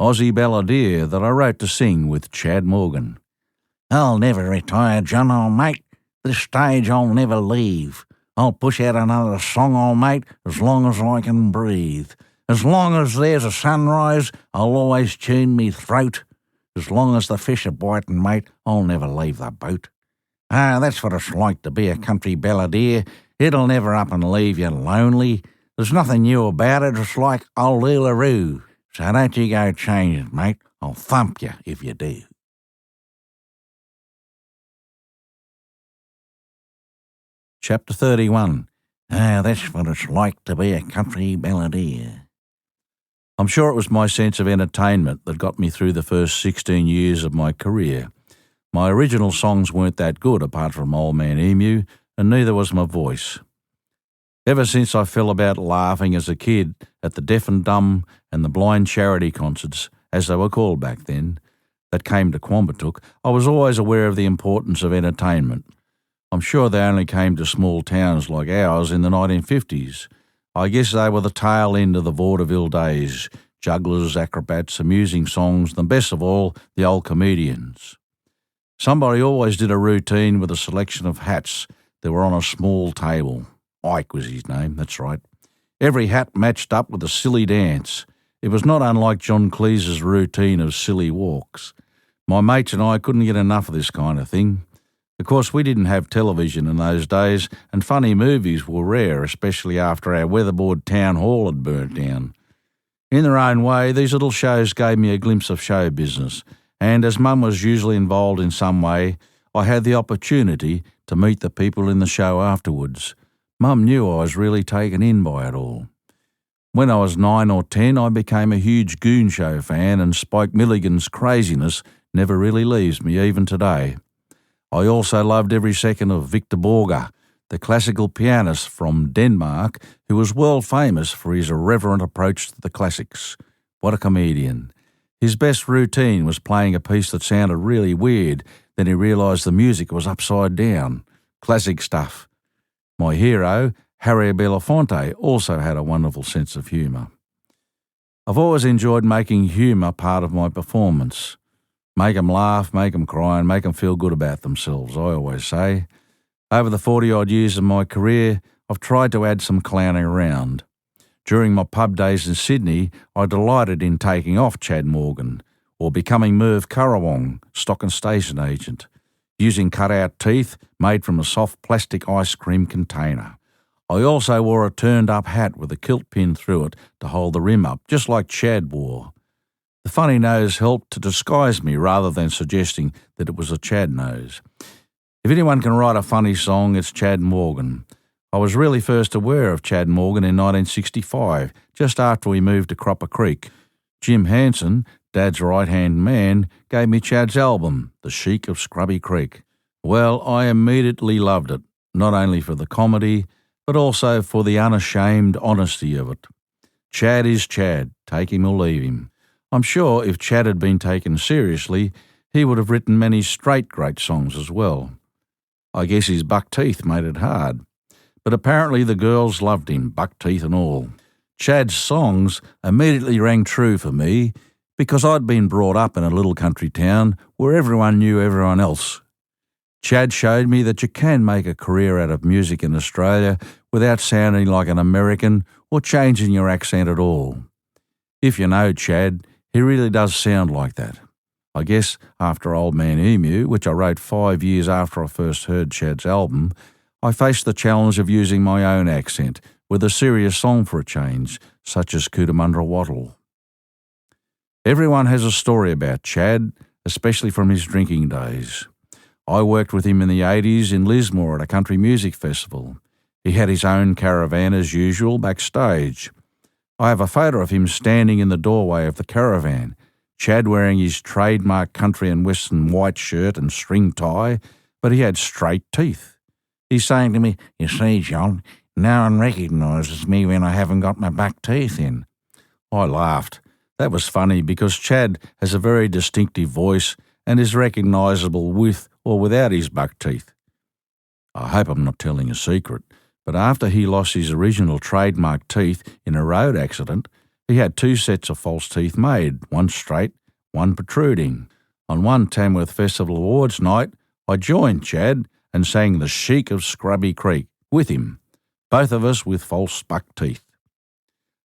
Aussie Balladeer that I wrote to sing with Chad Morgan. I'll never retire, John, old mate. This stage I'll never leave. I'll push out another song, old mate, as long as I can breathe. As long as there's a sunrise, I'll always tune me throat. As long as the fish are biting, mate, I'll never leave the boat. That's what it's like to be a country balladeer. It'll never up and leave you lonely. There's nothing new about it, it's like old Uluru. So don't you go change it, mate. I'll thump you if you do. Chapter 31. That's what it's like to be a country balladeer. I'm sure it was my sense of entertainment that got me through the first 16 years of my career. My original songs weren't that good apart from Old Man Emu, and neither was my voice. Ever since I fell about laughing as a kid at the deaf and dumb and the blind charity concerts, as they were called back then, that came to Quambatook, I was always aware of the importance of entertainment. I'm sure they only came to small towns like ours in the 1950s. I guess they were the tail end of the vaudeville days, jugglers, acrobats, amusing songs, and best of all, the old comedians. Somebody always did a routine with a selection of hats that were on a small table. Ike was his name, that's right. Every hat matched up with a silly dance. It was not unlike John Cleese's routine of silly walks. My mates and I couldn't get enough of this kind of thing. Of course, we didn't have television in those days, and funny movies were rare, especially after our weatherboard town hall had burnt down. In their own way, these little shows gave me a glimpse of show business, and as Mum was usually involved in some way, I had the opportunity to meet the people in the show afterwards. Mum knew I was really taken in by it all. When I was 9 or 10, I became a huge Goon Show fan, and Spike Milligan's craziness never really leaves me, even today. I also loved every second of Victor Borge, the classical pianist from Denmark, who was world famous for his irreverent approach to the classics. What a comedian. His best routine was playing a piece that sounded really weird, then he realised the music was upside down. Classic stuff. My hero, Harry Belafonte, also had a wonderful sense of humour. I've always enjoyed making humour part of my performance. Make 'em laugh, make 'em cry, and make 'em feel good about themselves, I always say. Over the 40-odd years of my career, I've tried to add some clowning around. During my pub days in Sydney, I delighted in taking off Chad Morgan, or becoming Merv Currawong, stock and station agent, using cut-out teeth made from a soft plastic ice cream container. I also wore a turned-up hat with a kilt pin through it to hold the rim up, just like Chad wore. The funny nose helped to disguise me rather than suggesting that it was a Chad nose. If anyone can write a funny song, it's Chad Morgan. I was really first aware of Chad Morgan in 1965, just after we moved to Cropper Creek. Jim Hansen, Dad's right-hand man, gave me Chad's album, The Sheik of Scrubby Creek. Well, I immediately loved it, not only for the comedy, but also for the unashamed honesty of it. Chad is Chad, take him or leave him. I'm sure if Chad had been taken seriously, he would have written many straight great songs as well. I guess his buck teeth made it hard. But apparently the girls loved him, buck teeth and all. Chad's songs immediately rang true for me because I'd been brought up in a little country town where everyone knew everyone else. Chad showed me that you can make a career out of music in Australia without sounding like an American or changing your accent at all. If you know Chad, he really does sound like that. I guess after Old Man Emu, which I wrote 5 years after I first heard Chad's album, I faced the challenge of using my own accent with a serious song for a change, such as Cootamundra Wattle. Everyone has a story about Chad, especially from his drinking days. I worked with him in the 80s in Lismore at a country music festival. He had his own caravan as usual backstage. I have a photo of him standing in the doorway of the caravan, Chad wearing his trademark country and western white shirt and string tie, but he had straight teeth. He's saying to me, "You see, John, no one recognises me when I haven't got my back teeth in." I laughed. That was funny because Chad has a very distinctive voice and is recognisable with or without his buck teeth. I hope I'm not telling a secret, but after he lost his original trademark teeth in a road accident, He had 2 sets of false teeth made, one straight, one protruding. On one Tamworth Festival Awards night, I joined Chad and sang The Chic of Scrubby Creek with him, both of us with false buck teeth.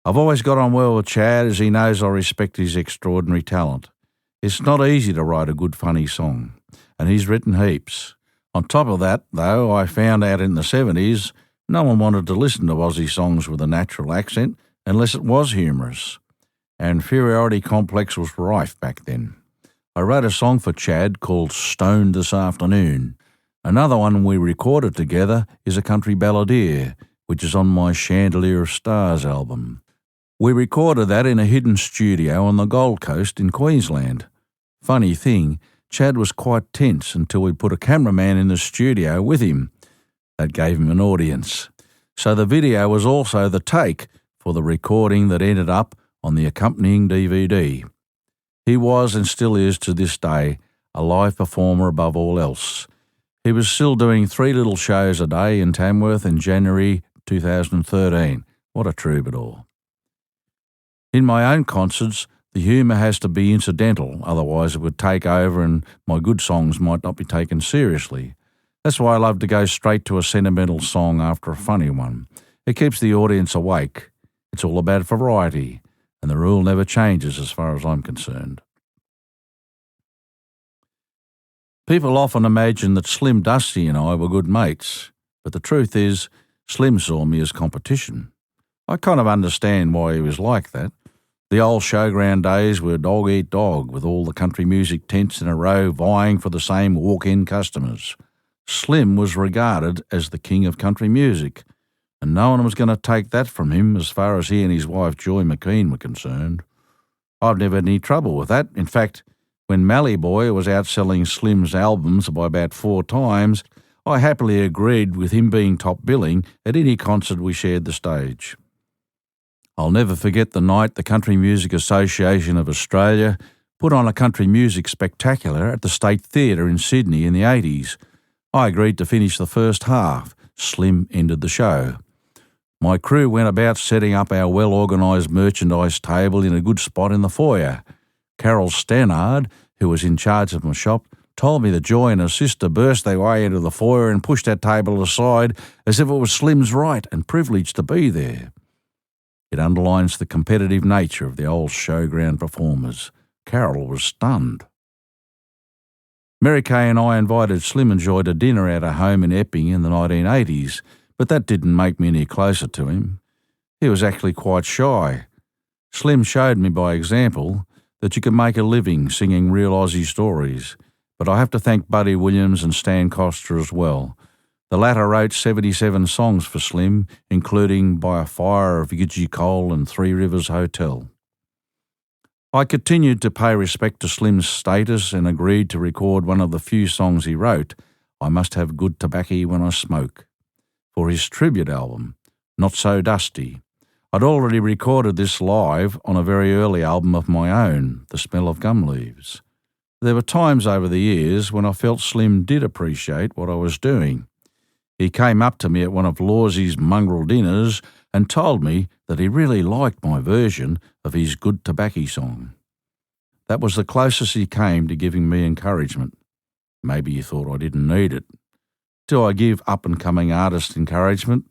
I've always got on well with Chad, as he knows I respect his extraordinary talent. It's not easy to write a good funny song, and he's written heaps. On top of that, though, I found out in the 70s no one wanted to listen to Aussie songs with a natural accent unless it was humorous. Our inferiority complex was rife back then. I wrote a song for Chad called Stoned This Afternoon. Another one we recorded together is a country balladeer, which is on my Chandelier of Stars album. We recorded that in a hidden studio on the Gold Coast in Queensland. Funny thing, Chad was quite tense until we put a cameraman in the studio with him. That gave him an audience. So the video was also the take for the recording that ended up on the accompanying DVD. He was, and still is to this day, a live performer above all else. He was still doing 3 little shows a day in Tamworth in January 2013. What a troubadour. In my own concerts, the humour has to be incidental, otherwise it would take over and my good songs might not be taken seriously. That's why I love to go straight to a sentimental song after a funny one. It keeps the audience awake. It's all about variety, and the rule never changes as far as I'm concerned. People often imagine that Slim Dusty and I were good mates, but the truth is, Slim saw me as competition. I kind of understand why he was like that. The old showground days were dog eat dog, with all the country music tents in a row vying for the same walk-in customers. Slim was regarded as the king of country music, and no one was going to take that from him as far as he and his wife Joy McKean were concerned. I've never had any trouble with that. In fact, when Mallee Boy was outselling Slim's albums by about 4 times, I happily agreed with him being top billing at any concert we shared the stage. I'll never forget the night the Country Music Association of Australia put on a country music spectacular at the State Theatre in Sydney in the 80s. I agreed to finish the first half. Slim ended the show. My crew went about setting up our well-organised merchandise table in a good spot in the foyer. Carol Stannard, who was in charge of my shop, told me that Joy and her sister burst their way into the foyer and pushed our table aside as if it was Slim's right and privilege to be there. It underlines the competitive nature of the old showground performers. Carol was stunned. Mary Kay and I invited Slim and Joy to dinner at her home in Epping in the 1980s, but that didn't make me any closer to him. He was actually quite shy. Slim showed me by example that you can make a living singing real Aussie stories, but I have to thank Buddy Williams and Stan Coster as well. The latter wrote 77 songs for Slim, including By a Fire of Yidgey Coal and 3 Rivers Hotel. I continued to pay respect to Slim's status and agreed to record one of the few songs he wrote, I Must Have Good Tobaccy When I Smoke, for his tribute album, Not So Dusty. I'd already recorded this live on a very early album of my own, The Smell of Gum Leaves. There were times over the years when I felt Slim did appreciate what I was doing. He came up to me at one of Lawsey's mongrel dinners and told me that he really liked my version of his Good Tobaccy song. That was the closest he came to giving me encouragement. Maybe he thought I didn't need it. Do I give up-and-coming artists encouragement?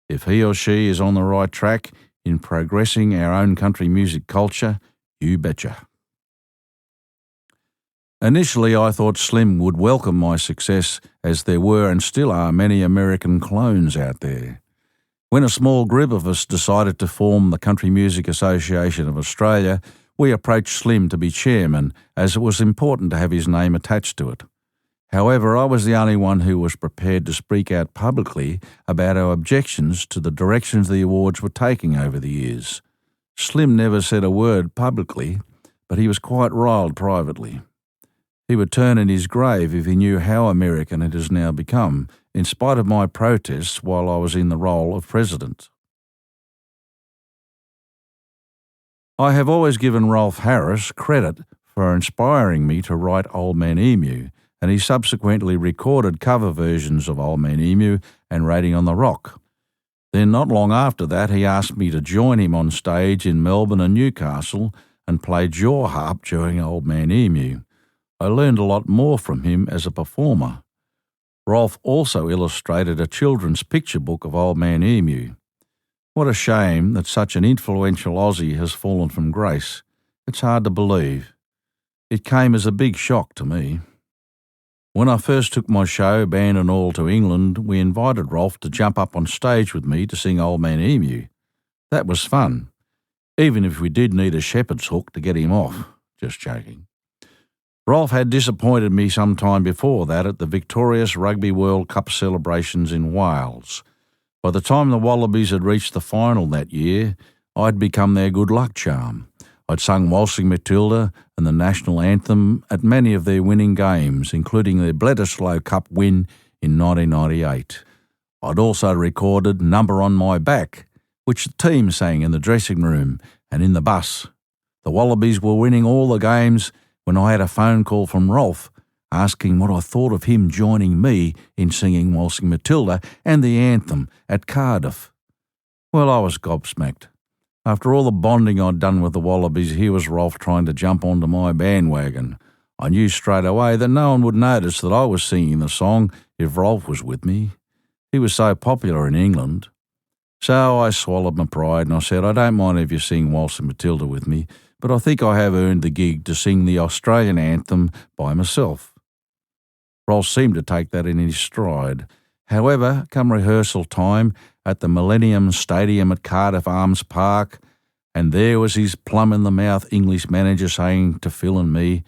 If he or she is on the right track in progressing our own country music culture, you betcha. Initially, I thought Slim would welcome my success, as there were and still are many American clones out there. When a small group of us decided to form the Country Music Association of Australia, we approached Slim to be chairman, as it was important to have his name attached to it. However, I was the only one who was prepared to speak out publicly about our objections to the directions the awards were taking over the years. Slim never said a word publicly, but he was quite riled privately. He would turn in his grave if he knew how American it has now become, in spite of my protests while I was in the role of president. I have always given Rolf Harris credit for inspiring me to write Old Man Emu, and he subsequently recorded cover versions of Old Man Emu and Raiding on the Rock. Then not long after that he asked me to join him on stage in Melbourne and Newcastle and play jaw harp during Old Man Emu. I learned a lot more from him as a performer. Rolf also illustrated a children's picture book of Old Man Emu. What a shame that such an influential Aussie has fallen from grace. It's hard to believe. It came as a big shock to me. When I first took my show, band and all, to England, we invited Rolf to jump up on stage with me to sing Old Man Emu. That was fun, even if we did need a shepherd's hook to get him off. Just joking. Rolf had disappointed me some time before that at the victorious Rugby World Cup celebrations in Wales. By the time the Wallabies had reached the final that year, I'd become their good luck charm. I'd sung Waltzing Matilda and the national anthem at many of their winning games, including their Bledisloe Cup win in 1998. I'd also recorded Number on My Back, which the team sang in the dressing room and in the bus. The Wallabies were winning all the games when I had a phone call from Rolf asking what I thought of him joining me in singing Waltzing Matilda and the anthem at Cardiff. Well, I was gobsmacked. After all the bonding I'd done with the Wallabies, here was Rolf trying to jump onto my bandwagon. I knew straight away that no one would notice that I was singing the song if Rolf was with me. He was so popular in England. So I swallowed my pride and I said, I don't mind if you sing Waltzing Matilda with me, but I think I have earned the gig to sing the Australian anthem by myself. Rolf seemed to take that in his stride. However, come rehearsal time at the Millennium Stadium at Cardiff Arms Park, and there was his plum-in-the-mouth English manager saying to Phil and me,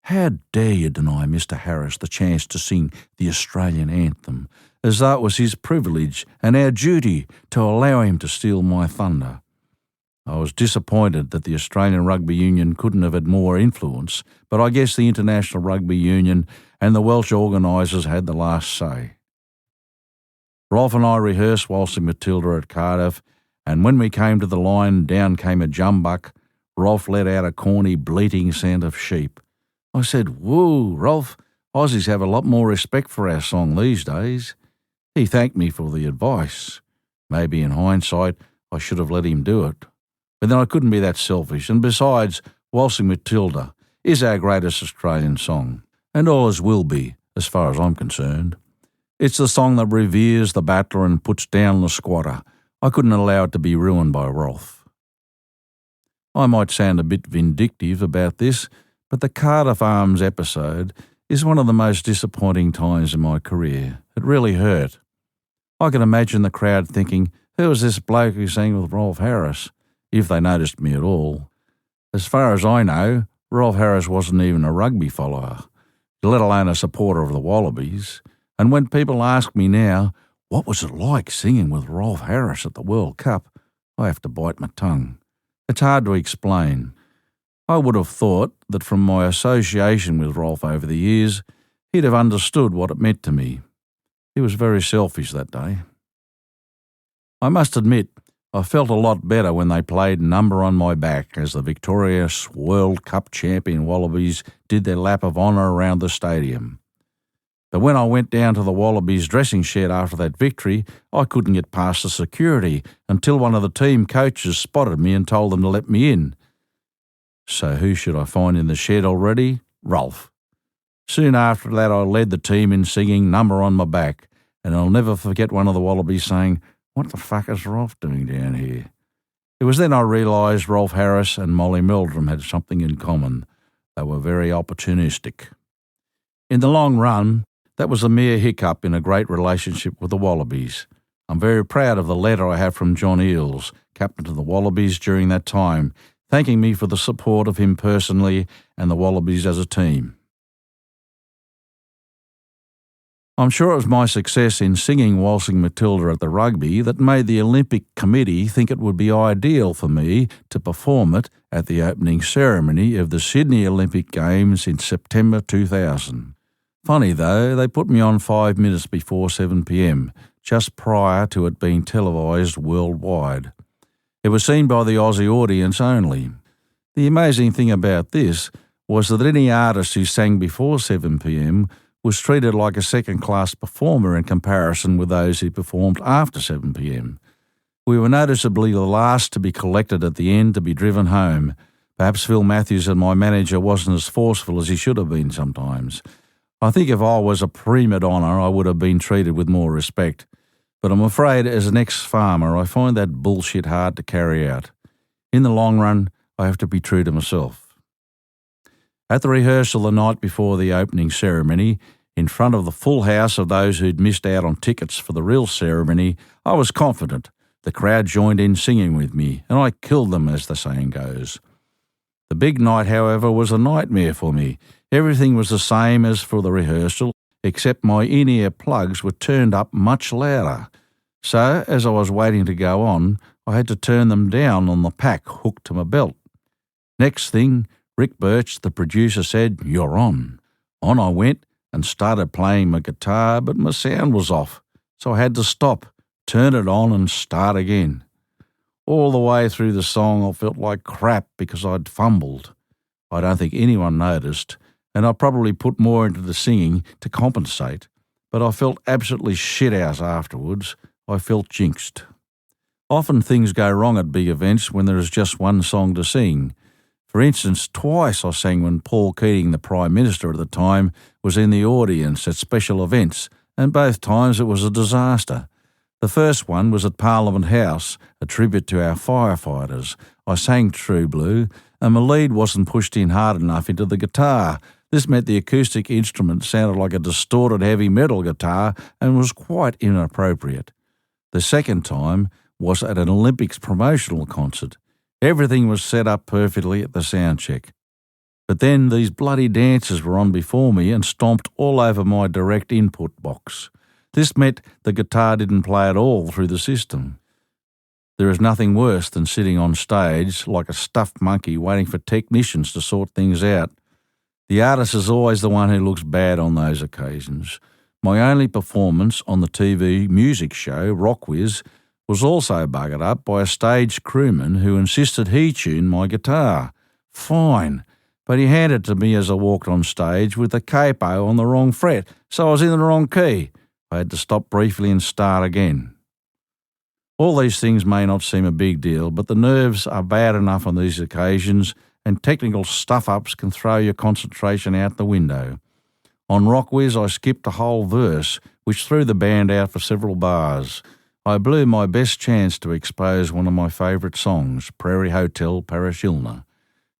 "How dare you deny Mr. Harris the chance to sing the Australian anthem, as though it was his privilege and our duty to allow him to steal my thunder." I was disappointed that the Australian Rugby Union couldn't have had more influence, but I guess the International Rugby Union and the Welsh organisers had the last say. Rolf and I rehearsed Waltzing Matilda at Cardiff, and when we came to the line, down came a jumbuck. Rolf let out a corny, bleating sound of sheep. I said, "Whoa, Rolf, Aussies have a lot more respect for our song these days." He thanked me for the advice. Maybe in hindsight, I should have let him do it. But then I couldn't be that selfish, and besides, Waltzing Matilda is our greatest Australian song, and always will be, as far as I'm concerned. It's the song that reveres the battler and puts down the squatter. I couldn't allow it to be ruined by Rolf. I might sound a bit vindictive about this, but the Cardiff Arms episode is one of the most disappointing times in my career. It really hurt. I can imagine the crowd thinking, who is this bloke who sang with Rolf Harris, if they noticed me at all. As far as I know, Rolf Harris wasn't even a rugby follower, let alone a supporter of the Wallabies. And when people ask me now, what was it like singing with Rolf Harris at the World Cup, I have to bite my tongue. It's hard to explain. I would have thought that from my association with Rolf over the years, he'd have understood what it meant to me. He was very selfish that day. I must admit, I felt a lot better when they played Number on My Back as the victorious World Cup champion Wallabies did their lap of honour around the stadium. But when I went down to the Wallabies dressing shed after that victory, I couldn't get past the security until one of the team coaches spotted me and told them to let me in. So who should I find in the shed already? Rolf. Soon after that I led the team in singing Number on My Back, and I'll never forget one of the Wallabies saying, "What the fuck is Rolf doing down here?" It was then I realised Rolf Harris and Molly Meldrum had something in common. They were very opportunistic. In the long run, that was a mere hiccup in a great relationship with the Wallabies. I'm very proud of the letter I have from John Eales, captain of the Wallabies during that time, thanking me for the support of him personally and the Wallabies as a team. I'm sure it was my success in singing Waltzing Matilda at the rugby that made the Olympic Committee think it would be ideal for me to perform it at the opening ceremony of the Sydney Olympic Games in September 2000. Funny though, they put me on 5 minutes before 7 p.m, just prior to it being televised worldwide. It was seen by the Aussie audience only. The amazing thing about this was that any artist who sang before 7 p.m. was treated like a second-class performer in comparison with those who performed after 7 p.m. We were noticeably the last to be collected at the end to be driven home. Perhaps Phil Matthews and my manager wasn't as forceful as he should have been sometimes. I think if I was a prima donna, I would have been treated with more respect. But I'm afraid as an ex-farmer, I find that bullshit hard to carry out. In the long run, I have to be true to myself. At the rehearsal the night before the opening ceremony, in front of the full house of those who'd missed out on tickets for the real ceremony, I was confident. The crowd joined in singing with me, and I killed them, as the saying goes. The big night, however, was a nightmare for me. Everything was the same as for the rehearsal, except my in-ear plugs were turned up much louder. So, as I was waiting to go on, I had to turn them down on the pack hooked to my belt. Next thing, Rick Birch, the producer, said, "You're on." On I went and started playing my guitar, but my sound was off, so I had to stop, turn it on and start again. All the way through the song I felt like crap because I'd fumbled. I don't think anyone noticed, and I probably put more into the singing to compensate, but I felt absolutely shit out afterwards. I felt jinxed. Often things go wrong at big events when there is just one song to sing. For instance, twice I sang when Paul Keating, the Prime Minister at the time, was in the audience at special events, and both times it was a disaster. The first one was at Parliament House, a tribute to our firefighters. I sang True Blue, and my lead wasn't pushed in hard enough into the guitar. This meant the acoustic instrument sounded like a distorted heavy metal guitar and was quite inappropriate. The second time was at an Olympics promotional concert. Everything was set up perfectly at the sound check. But then these bloody dancers were on before me and stomped all over my direct input box. This meant the guitar didn't play at all through the system. There is nothing worse than sitting on stage like a stuffed monkey waiting for technicians to sort things out. The artist is always the one who looks bad on those occasions. My only performance on the TV music show, Rock Whiz, was also buggered up by a stage crewman who insisted he tune my guitar. Fine, but he handed it to me as I walked on stage with the capo on the wrong fret, so I was in the wrong key. I had to stop briefly and start again. All these things may not seem a big deal, but the nerves are bad enough on these occasions, and technical stuff-ups can throw your concentration out the window. On Rock Whiz, I skipped a whole verse, which threw the band out for several bars. I blew my best chance to expose one of my favourite songs, Prairie Hotel Parashilna,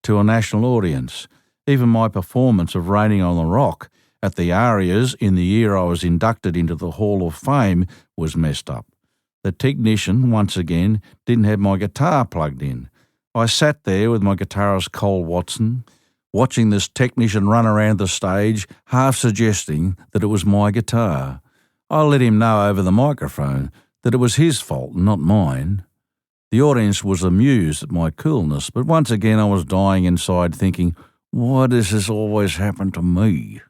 to a national audience. Even my performance of Raining on the Rock at the Arias in the year I was inducted into the Hall of Fame was messed up. The technician, once again, didn't have my guitar plugged in. I sat there with my guitarist Cole Watson, watching this technician run around the stage, half suggesting that it was my guitar. I let him know over the microphone that it was his fault, not mine. The audience was amused at my coolness, but once again I was dying inside thinking, why does this always happen to me?